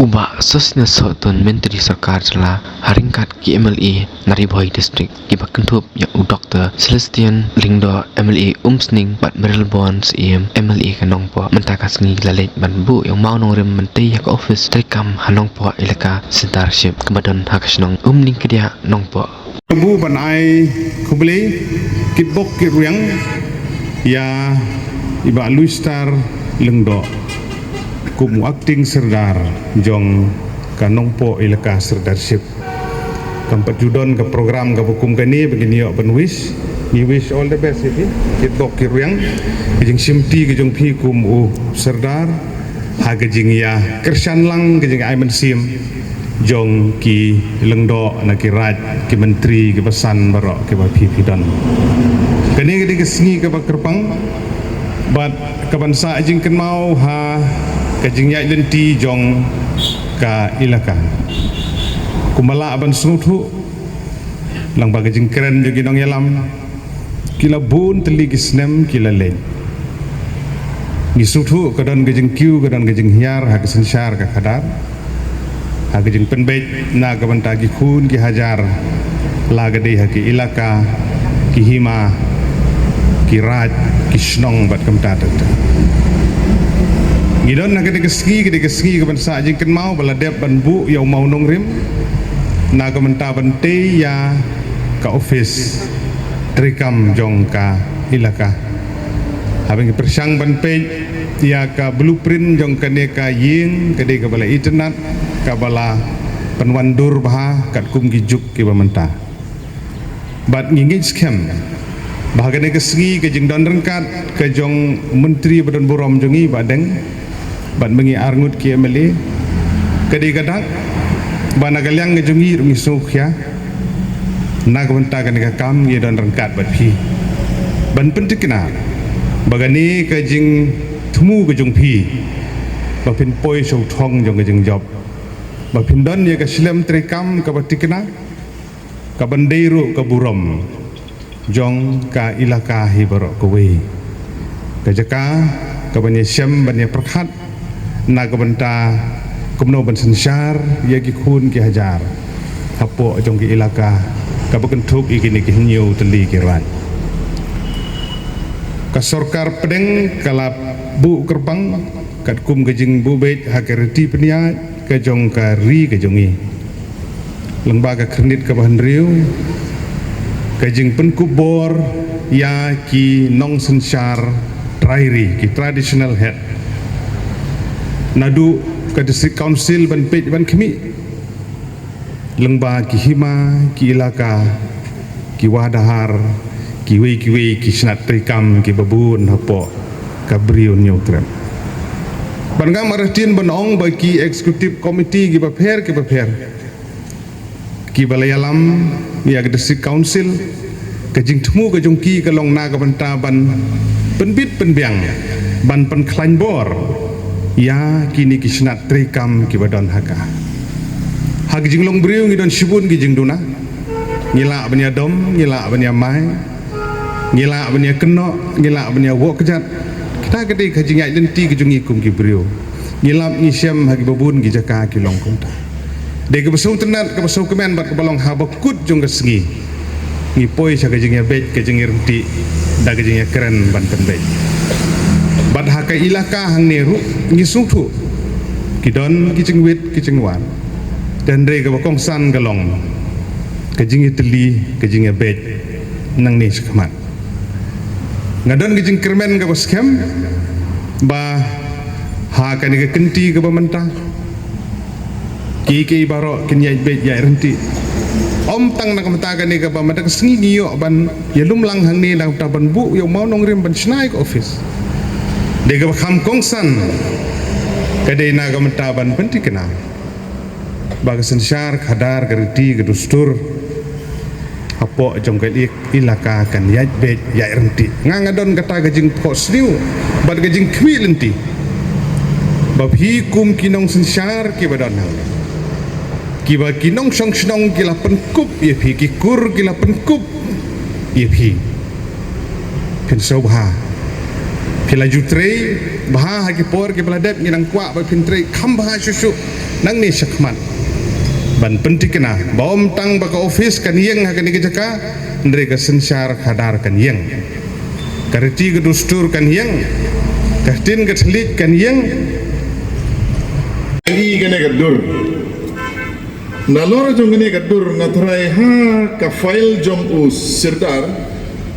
Ubah sesnya sotun menteri sarkar jela haringkat ki MLA Naribhoi district ki bakentup ya u Dr. Celestian Lingdo MLA Umsning bat Merelbon CM MLA kanongpo mentakas ngi lalek ban bu yang mau nongrim mentei ya ka office terikam hanongpo ilaka centership kebadan hakasnong umning kedia nongpo bu ban ai khubli kitbok kiruyang ya iba Luistar Lingdo kum acting serdar jong kanongpo ilaka serdarship kampat judon ke program ke hukum kani begini yo ben wish ni wish all the best itu kitbok kiruyang jing simti ke jong pi kum serdar ha ke jing ya kersan lang ke jing aiman sim jong ki Lengdo na ki raj ki menteri ki pesan barok ki ba pi pidon kani ke sengi ke kerpang bat kabansa jing ken mau ha kajing yak lenti jong ka ilaka kumala aban snutu lang bagajing keren jogi nong yalam kila bun teli kisnem kila len ni snutu kadon gajing kiu kadon gajing hiar ha kesensyar ka kadar ha gajing penbej na kaban tagi khun ki hajar la gade ha ki ilaka ki hima ki raj ki snong bat kamta tata ngidon nak ketika ski ke bansa jing ken mau bala dep ban bu yang mau nongrim na ka menta ban te ya ka office trikam jong ka ilaka habing persang ban pe ya ka blueprint jong kane ka ying kade ka bala internet ka bala penwandur bah kat kum gijuk ki bamenta bat ngingit scam bahagane ke ski ke jing don rengkat ke jong menteri badan borom jongi badeng ban mengi arngut ki MLA kadang-kadang ban agalyang ngejungi rungi sukya nagwanta kan ka kam ngi don rangkat bat phi ban pentikna bagani ka jing thmu ka jung phi ba pin poi so thong jong ka jing job ba pin don ye ka slem trikam ka batikna ka bandeiru ka burom jong ka ilaka hi barok ka we ka jaka ka banye syam banye prakhat na kabenta kumno ban sensyar ya ki khun ki hajar hapo jong ki ilaka ka bakentuk ikini ki nyu teli ki ran ka sarkar pedeng kala bu kerpang kat kum gejing bu bet hakerti penia ka jong ka ri ka jongi lembaga kredit ka bahan riu ka jing penkubor ya ki nong sensyar trairi ki traditional head nadu ke district council ban pej ban kemi lengba ki hima ki ilaka ki wadahar ki wei ki snat trikam ki babun hapo kabriun nyutrem bangam martin banong bagi executive committee ki baper ki balayalam ya ke district council ke jing temu ke jongki ke long na ka banta ban penbit penbiang ban pen kleinbor ya kini kisnat trikam ki badon haka hak jing long briu ngi don shibun ki jing duna ngila banya dom ngila banya mai ngila banya keno ngila banya wok kejat kita gede ka jing ai lenti ki jungi kum ki briu ngila ni syam hak babun ki jaka ki long kunta de ke besau tenat ke besau kemen bat ke balong habakut jung ke sengi ngi poi sa ka jing ya bet ke jing irti da ke jing ya keren ban penbet bat haka ilaka hang neru ngi sungtu kidon kicing wit kicing wan dan re ka bakong san galong kajing iteli kajing bej nang ni skmat ngadon kicing kermen ka baskem ba haka ni ka kenti ka bamenta ki baro kinyai bej ya renti om tang nak mataga ni ka bamenta sengi niyo ban yalum lang hang ni lang taban bu yo mau nongrim ban snai ka office dega kham kongsan kadai naga mentaban pentikna baga sensyar khadar gerti gedustur apo jong kali ilaka kan yaj bet ya renti ngangadon kata gajing posniu bad gajing kwi lenti babhi kum kinong sensyar ki badan ki ba kinong song snong kila penkup ye phi ki kur kila penkup ye phi pen sobha Pila jutre bah hagi por ke beladap nginang kuak ba pintre kham bah susu nang ni syakman ban pentikna baom tang ba ka office kan yeng ha kan jaka ndre ka sensar khadar kan yeng karti ke dustur kan yeng kahtin ke thlik kan yeng Lagi kena gadur. Nalor jong kena gadur ngatrai ha ka file jong us sirdar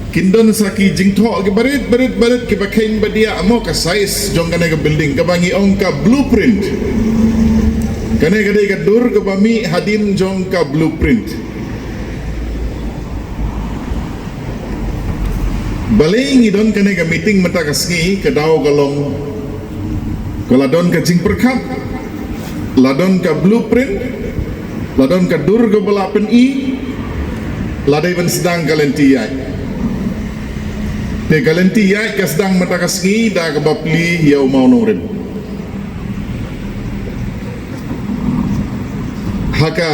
kindon saki jingtho ke barit ke bakain badia amo ka size jong kena ke building ke bangi ong ka blueprint. Kena gadur ke bami hadin jong ka blueprint. Baling idon kena ke meeting mata kasngi ke daw galong koladon ka jing perkap ladon ka blueprint ladon ka dur ka balapan ladai ban sedang kalentiyai te kalentiyai ka sedang mata kasngi da ka bapli yau mau norim haka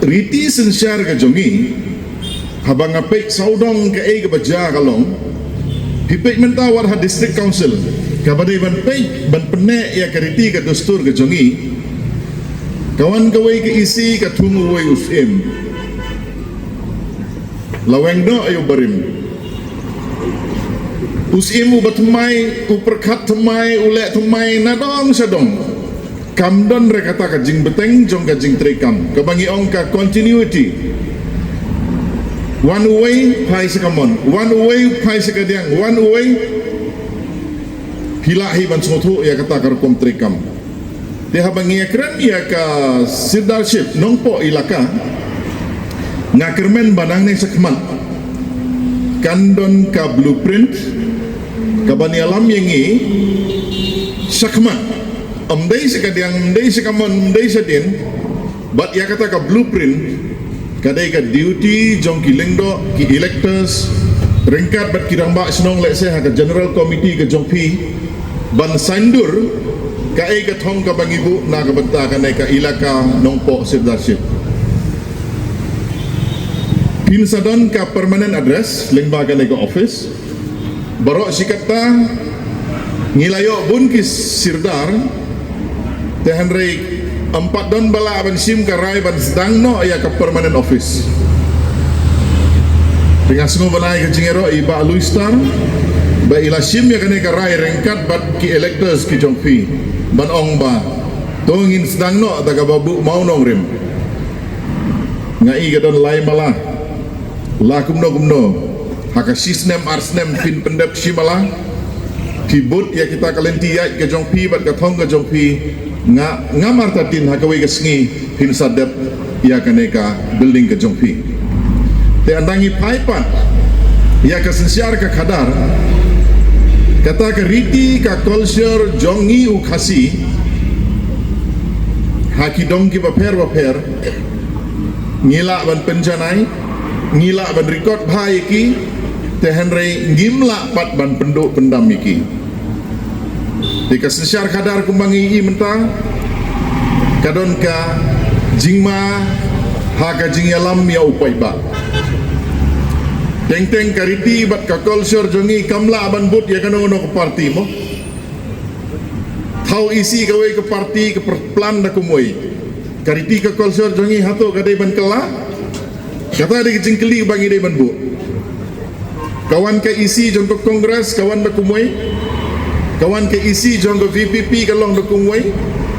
riti sensyar ka jongi habang apek saudong ka ka baja kalong pipek mentawar ha district council kabadai ban pek ban penek ya kariti ka dustur ka jongi kawan kawai ke isi ka tungu wai usim laweng do ayo barim usim u batmai u perkat tmai ulek tmai nadong sadong kamdon re kata ka jing beteng jong ka jing trekam kabangi ong ka continuity one way pai sekamon one way pai sekadiang one way hilahi ban sotu ya kata ka kom trekam dia habang ngakran ya ka sidarship nongpo ilaka ngakermen banang ne sakman kandon ka blueprint ka bani alam yengi sakman amdai sekadiang amdai sekamon amdai sedin bat ya kata ka blueprint kadai ka duty jong ki lengdo ki electors ringkat bat kirang ba senong lek ha ka general committee ka jong pi ban sandur ka ka thong ka bangibu na ka banta ka ka ilaka nongpo sidarship pinsadon ka permanent address lengba ka ka office barok sikata ngilayo bun ki sirdar tehanrei empat don bala ban sim ka rai ban sedang no ya ka permanent office dengan semua banai ka jingero iba luistar ba ila sim ya ka rai rengkat bat ki electors ki jongpi ban ong ba tongin sedang no daga babu mau nong rim ngai ga don lai mala la kumno haka sisnem arsnem pin pendep simala kibut ya kita kalenti ya ke jongpi bat ka thong ka jongpi ngamar tatin haka we gasngi pin sadep ya kaneka building ka jongpi te andangi paipan ya ka sensiar ka khadar kata ka riti ka culture jongi u khasi haki dongki baper ngila ban penjanai ngila ban record bhai ki tehenrei ngimla pat ban penduk pendam iki dika sensyar kadar kumbangi i mentang kadon ka jingma haka jingyalam ya upai ba teng kariti bat ka culture jongi kamla ban but ya kano ke parti mo thau isi kawai ke parti ke plan da kumoi kariti ka culture jongi hato kadai ban kala kata ada jingkeli bangi dai ban bu kawan ke isi jong ke kongres kawan da kumoi kawan ke isi jong ke VPP kalong da kumoi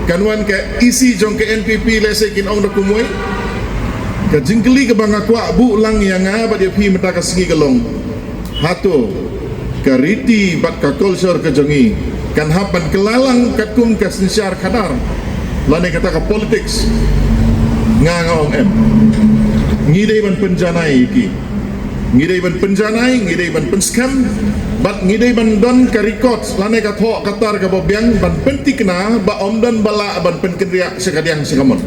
kawan ke isi jong ke NPP lese kin ong da kumoi ka jingkeli ke banga kwa bu lang yang ba dia pi mata ka segi kalong hato kariti bat ka culture ke jongi kan hapan kelalang kakum ka sensyar kadar lane kata ka politics ngong em ngidai ban penjanai iki ngidai ban penjanai ngidai ban penskam bat ngidai ban don ka record lane ka tho katar ka bobyang ban pentikna ba omdan bala ban penkendria sekadiang sekamon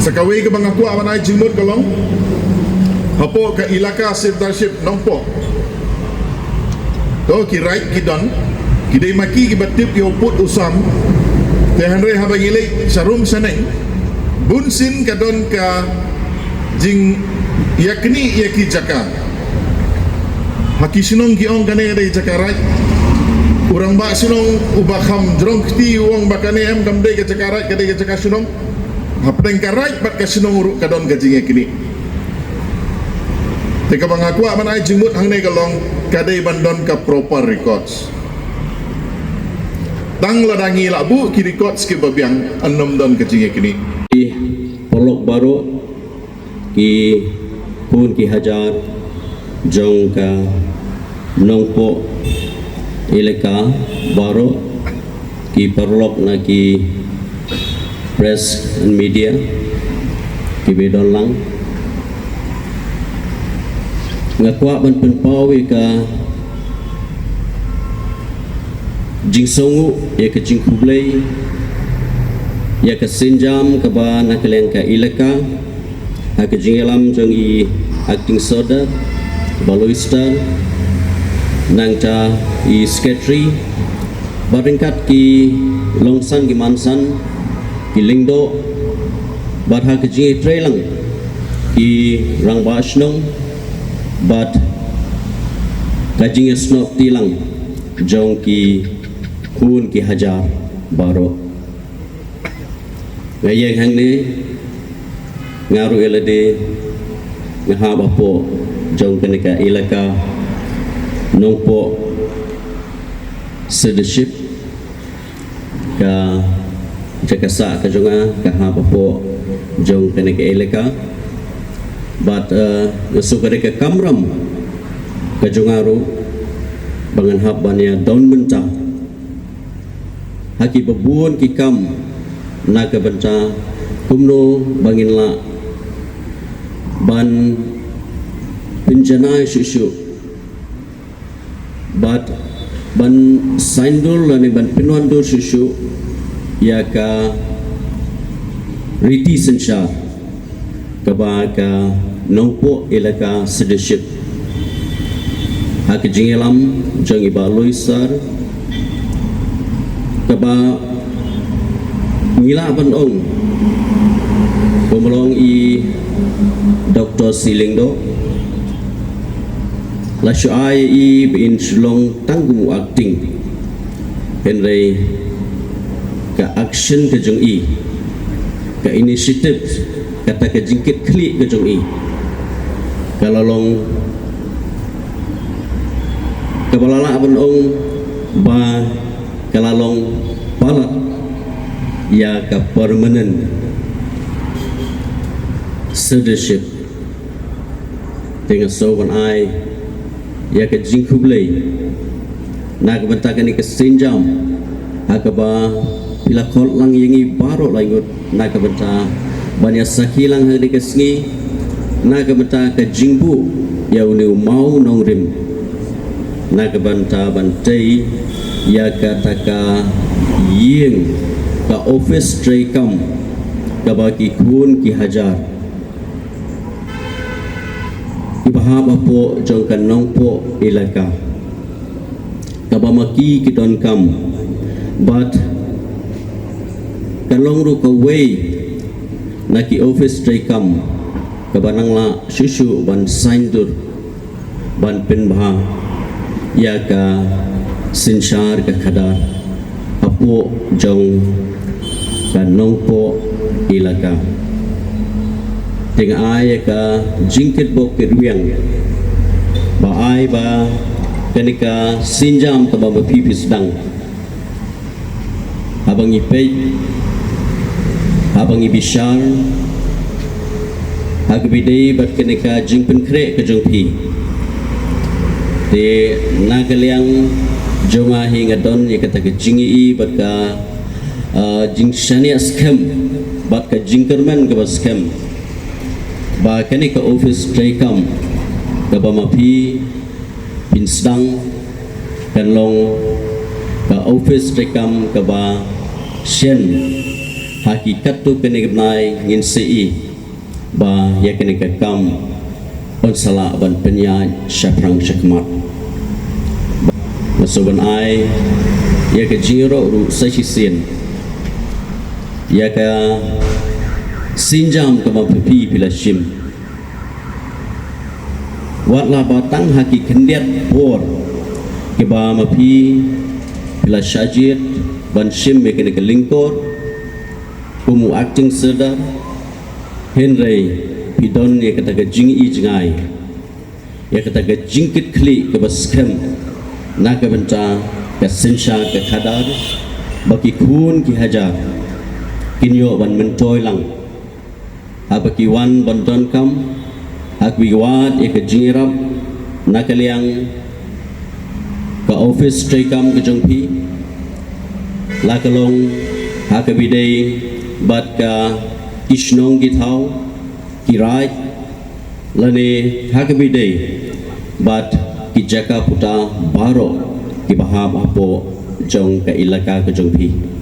sakawai ke bangaku awanai jimut kalong hapo ka ilaka sidarship nongpo to ki right ki don ki dei maki ki batip yo put usam tehanre habang ilai sarum saneng bunsin ka don ka jing yakni yaki jaka haki sinong giong kane ada cakarai urang ba sinong ubakam jrong kti uang bakane em kamde ke cakarai kade ke cakar sinong hapdeng karai bat ka sinong uruk kadon gajinge kini teka bangakwa manai jimut hangne kalong kade bandon ka proper records tang ladangi labu ki records ke babiang anom don gajinge kini Polok baru ki pun ki hajar jong ka nongpo ilaka baru ki perlok na ki press and media ki bedon lang ngakwa ban penpawi ka jingsongu ya ka jingkublay ya ka sinjam ka ba nakaleng ka ilaka ha ka jingelam jong i acting soda baloister nang cha i sketri baringkat ki longsan ki mansan ki lingdo bat ha ka jinge trailang ki rang bashnong bat ka jinge snok tilang jong ki kun ki hajar baro ngayeng hang ni ngaru elade ngaha bapo jong kenika ilaka nongpo leadership ka jakasa ka jonga kaha bapo jong kenika ilaka but sukare ka kamram ka jongaru bangan hab bania don benta haki babuon ki kam naga benta kumno bangin la ban pinjanai susu bat ban saindur lani ban pinwandur susu ya ka riti sensar kaba ka nongpo ilaka leadership hak jingelam jong iba loisar kaba ngila ban ong pemelong i Dr. Silingdo la syai i bin sulong tanggung acting henry ka action ke jong i ka initiative kata ke jingkit klik ke jong i kalau long kabalala ban ong ba kalalong palat ya ka permanent leadership dengan sowan ai ya ka jingkublay na ka bentakan ni ka sinjam akaba pila kol lang yangi baro langut na ka benta banya sakilang hari ka sngi na ka benta ka jingbu ya uni mau nongrim na ka benta bantai ya ka taka ying ka office tray kam ka baki kun ki hajar ibahab apo jong kan nongpo ilaka kabamaki kidon kam but kalong ru ka way naki office tray kam kabanang la susu ban saindur ban pinbha ya ka sinshar ka khadar apo jong kan nongpo ilaka dengan ai ka jingkit bok kirwiang ba ai ba kenika sinjam ka ba pipi sedang abang ipei abang ibishar agbidei bat kenika jingpen kre ke jongpi de nagaliang jonga hinga don ye kata ke jingi i bat ka jingshania scam bat ka jingkerman ka ba scam ba kani ka office tray kam ka ba mapi pinsdang kan long ka office tray kam ka ba shen hakikat tu kani nai ngin ci ba ya kani ka kam on sala ban penya syaprang syakmat masoban ai ya ka jiro ru sasisen ya ka sinjam ka mapi pila shim wat la batang haki kendiat por ke ba ma pi bila syajid ban shim me kene kelingkor kumu acting serda henry pidon ye kata ke jing i jingai ye kata ke jingkit kli ke baskem na ke benta ke sensha ke khadar baki khun ki hajar kinyo ban mentoy lang abaki wan ban don kam akwi wat e ke jirap nakaliang ka office trekam ke jongpi lakalong hakabidei bat ka ishnong githau kirai lane hakabidei bat ki jaka puta baro ki baham apo jong ka ilaka ke jongpi